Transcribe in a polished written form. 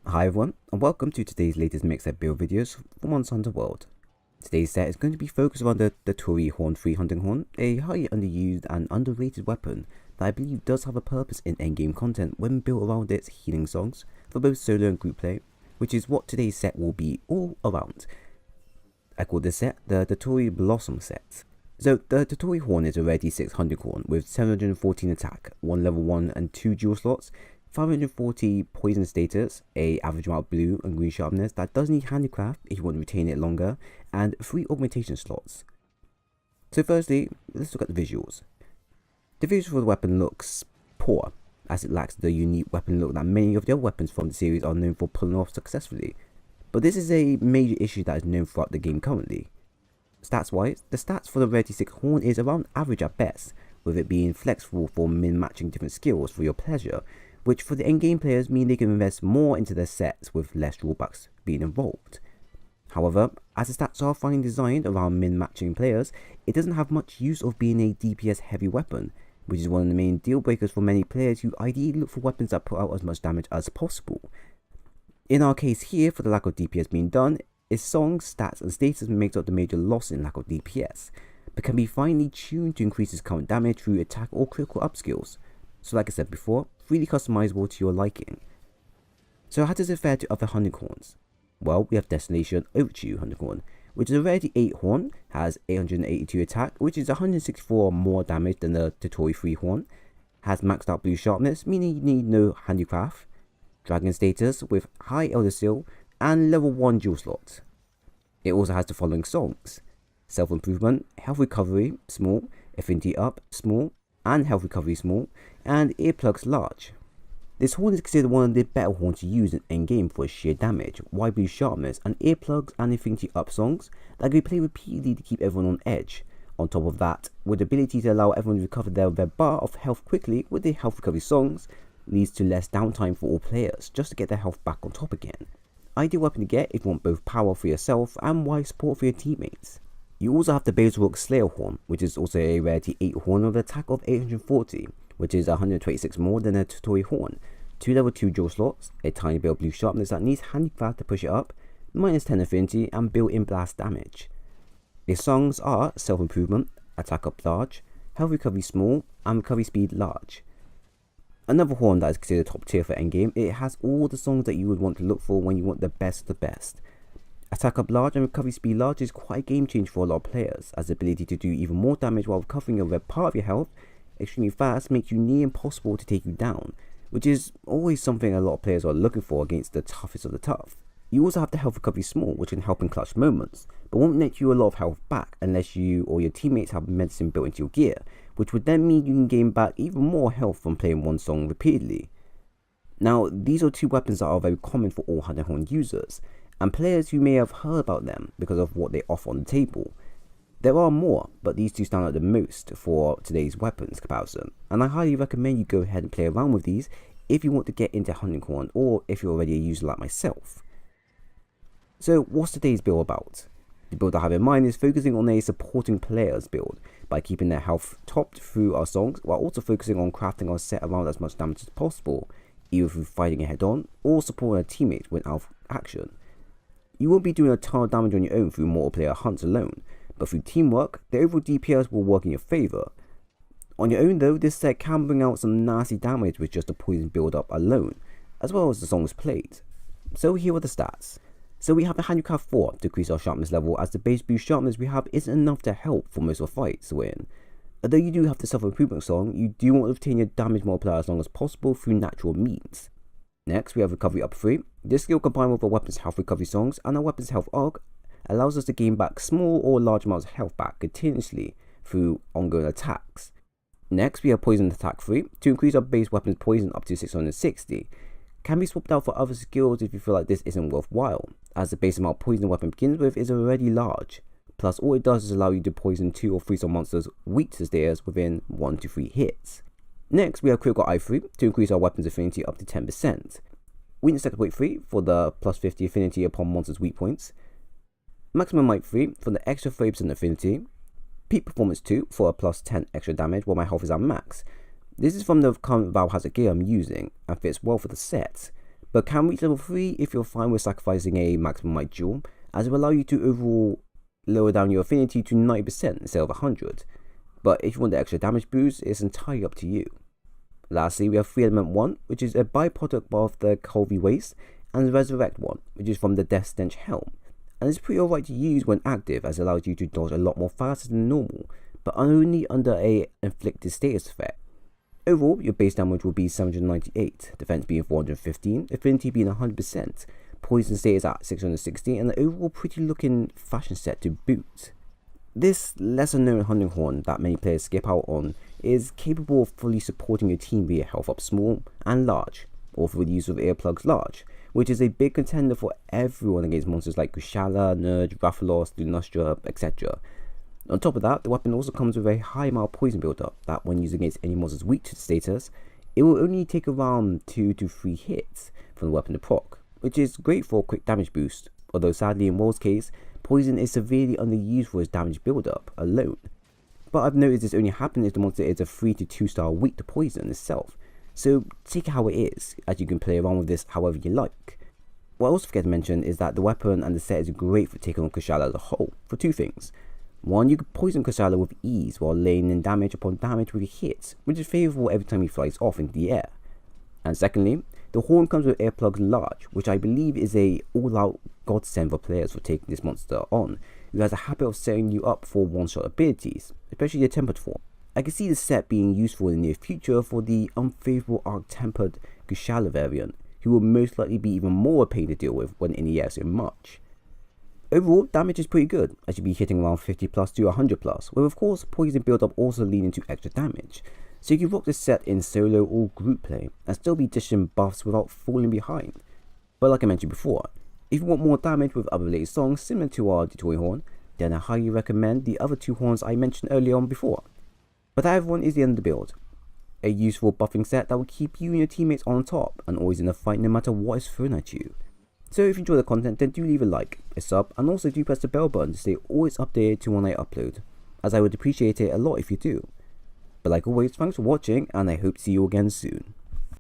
Hi everyone, and welcome to today's latest mix set build videos for Monster Hunter World. Today's set is going to be focused around the Datura Horn 3 Hunting Horn, a highly underused and underrated weapon that I believe does have a purpose in endgame content when built around its healing songs for both solo and group play, which is what today's set will be all around. I call this set the Datura Blossom set. So the Datura Horn is a rare D6 Hunting Horn with 714 attack, 1 level 1 and 2 dual slots, 540 poison status, a average amount of blue and green sharpness that does need handicraft if you want to retain it longer, and 3 augmentation slots. So firstly, let's look at the visuals. The visuals for the weapon looks poor, as it lacks the unique weapon look that many of the other weapons from the series are known for pulling off successfully. But this is a major issue that is known throughout the game currently. Stats wise, the stats for the Rare D6 Horn is around average at best, with it being flexible for min-matching different skills for your pleasure, which for the endgame players mean they can invest more into their sets with less drawbacks being involved. However, as the stats are finely designed around min-matching players, it doesn't have much use of being a DPS heavy weapon, which is one of the main deal breakers for many players who ideally look for weapons that put out as much damage as possible. In our case here, for the lack of DPS being done, its songs, stats and status makes up the major loss in lack of DPS, but can be finely tuned to increase its current damage through attack or critical upskills. So like I said before, freely customizable to your liking. So how does it fare to other Hunting Horns? Well, we have Destination Overture Hunting Horn, which is a rare D8 horn, has 882 attack, which is 164 more damage than the Datura 3 horn, has maxed out blue sharpness, meaning you need no handicraft, dragon status with high elder seal, and level 1 dual slot. It also has the following songs: Self Improvement, Health Recovery, small, Affinity Up, small, and Health Recovery, small, and Earplugs, large. This horn is considered one of the better horns to use in endgame for its sheer damage, wide blue sharpness, and Earplugs and Affinity Up songs that can be played repeatedly to keep everyone on edge. On top of that, with the ability to allow everyone to recover their bar of health quickly with the Health Recovery songs, leads to less downtime for all players, just to get their health back on top again. Ideal weapon to get if you want both power for yourself and wide support for your teammates. You also have the Basilrock Slayer Horn, which is also a rare D8 horn with an attack of 840, which is 126 more than a Datura Horn, 2 level 2 dual slots, a tiny bit of blue sharpness that needs handicraft to push it up, minus 10 affinity and built-in blast damage. Its songs are Self Improvement, Attack Up large, Health Recovery small, and Recovery Speed large. Another horn that is considered top tier for endgame, it has all the songs that you would want to look for when you want the best of the best. Attack Up large and Recovery Speed large is quite a game change for a lot of players, as the ability to do even more damage while recovering a red part of your health extremely fast makes you near impossible to take you down, which is always something a lot of players are looking for against the toughest of the tough. You also have the Health Recovery small, which can help in clutch moments, but won't net you a lot of health back unless you or your teammates have medicine built into your gear, which would then mean you can gain back even more health from playing one song repeatedly. Now, these are two weapons that are very common for all Hunting Horn users, and players who may have heard about them because of what they offer on the table. There are more, but these two stand out the most for today's weapons comparison, and I highly recommend you go ahead and play around with these if you want to get into Hunting Horn or if you're already a user like myself. So what's today's build about? The build I have in mind is focusing on a supporting players build by keeping their health topped through our songs, while also focusing on crafting our set around as much damage as possible, either through fighting it head on or supporting a teammate when out of action. You won't be doing a ton of damage on your own through multiplayer hunts alone, but through teamwork, the overall DPS will work in your favour. On your own though, this set can bring out some nasty damage with just the poison build up alone, as well as the songs played. So here are the stats. So we have a handicraft 4 to increase our sharpness level, as the base boost sharpness we have isn't enough to help for most of the fights we're in. Although you do have the Self Improvement song, you do want to retain your damage multiplier as long as possible through natural means. Next we have Recovery Up 3. This skill combined with our weapon's health recovery songs and our weapon's health arc allows us to gain back small or large amounts of health back continuously through ongoing attacks. Next we have Poison Attack 3 to increase our base weapon's poison up to 660. Can be swapped out for other skills if you feel like this isn't worthwhile, as the base amount of poison the weapon begins with is already large. Plus all it does is allow you to poison 2 or 3 monsters weak to stairs within 1 to 3 hits. Next we have Critical Eye 3 to increase our weapon's affinity up to 10%. Weakness Exploit 3 for the plus 50 affinity upon monsters' weak points. Maximum Might 3 for the extra 30% affinity. Peak Performance 2 for a plus 10 extra damage while my health is at max. This is from the current Biohazard gear I'm using and fits well for the set, but can reach level 3 if you're fine with sacrificing a maximum might jewel, as it will allow you to overall lower down your affinity to 90% instead of 100. But if you want the extra damage boost, it's entirely up to you. Lastly, we have 3 element 1, which is a byproduct of the Colby Waste, and the Resurrect 1, which is from the Death Stench Helm. And it's pretty alright to use when active, as it allows you to dodge a lot more faster than normal, but only under a inflicted status effect. Overall, your base damage will be 798, defense being 415, affinity being 100%, poison status at 660, and an overall pretty looking fashion set to boot. This lesser known hunting horn that many players skip out on is capable of fully supporting your team via health up small and large, or through the use of earplugs large, which is a big contender for everyone against monsters like Kushala, Nurge, Rathalos, Lunastra, etc. On top of that, the weapon also comes with a high amount of poison build-up that when used against any monsters weak to the status, it will only take around 2 to 3 hits from the weapon to proc, which is great for a quick damage boost, although sadly in World's case, poison is severely underused for its damage build-up alone. But I've noticed this only happens if the monster is a 3 to 2 star weak to poison itself, so take it how it is, as you can play around with this however you like. What I also forget to mention is that the weapon and the set is great for taking on Kushala as a whole, for 2 things. One, you can poison Kushala with ease while laying in damage upon damage with your hits, which is favourable every time he flies off into the air. And secondly, the horn comes with earplugs large, which I believe is a all-out godsend for players for taking this monster on, who has a habit of setting you up for one-shot abilities, especially the tempered form. I can see the set being useful in the near future for the unfavourable arc-tempered Kushala variant, who will most likely be even more a pain to deal with when in the air so much. Overall, damage is pretty good, as you'll be hitting around 50 plus to 100 plus, with of course poison build up also leading to extra damage, so you can rock this set in solo or group play and still be dishing buffs without falling behind. But like I mentioned before, if you want more damage with other related songs similar to our Datura horn, then I highly recommend the other 2 horns I mentioned earlier on before. But that everyone is the end of the build. A useful buffing set that will keep you and your teammates on top and always in the fight no matter what is thrown at you. So if you enjoy the content, then do leave a like, a sub, and also do press the bell button to stay always updated to when I upload, as I would appreciate it a lot if you do. But like always, thanks for watching, and I hope to see you again soon.